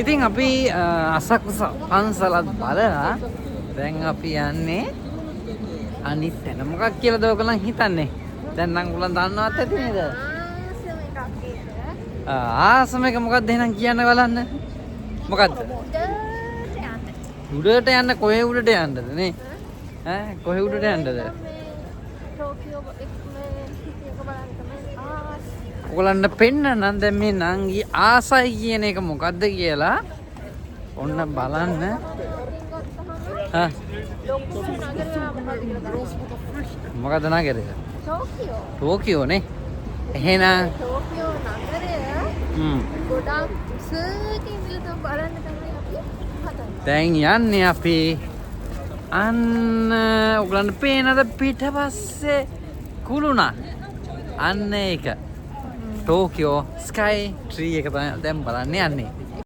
ඉතින් අපි අසක්ස පන්සලත් බලලා දැන් අපි යන්නේ අනිත් තැන. මොකක් කියලාද ඔයගොල්ලන් හිතන්නේ? දැන් නම් උලන් දන්නවත් ඇති නේද? ආසම එක මොකක්ද එහෙනම් කියන්න බලන්න. මොකද්ද? උඩට යන්න කොහේ උඩට යන්නද නේ? ඈ කොහේ උඩට යන්නද? ඔයගොල්ලන්ට පෙන්නන්න දැන් මේ නංගි ආසයි කියන එක මොකද්ද කියලා ඔන්න බලන්න. හා මොකද්ද නගරය? ටෝකියෝ නේ. එහෙනම් ටෝකියෝ නගරය ගොඩාක් උසකින් ඉඳලා බලන්න තමයි අපි හදන්නේ. දැන් යන්නේ අපි අන්න ඔයගලන්ට පේනද පිටපස්සේ කුළුණා අන්න ඒක ටෝකියෝ ස්කයි ට්‍රී එක තමයි දැන් බලන්න යන්නේ.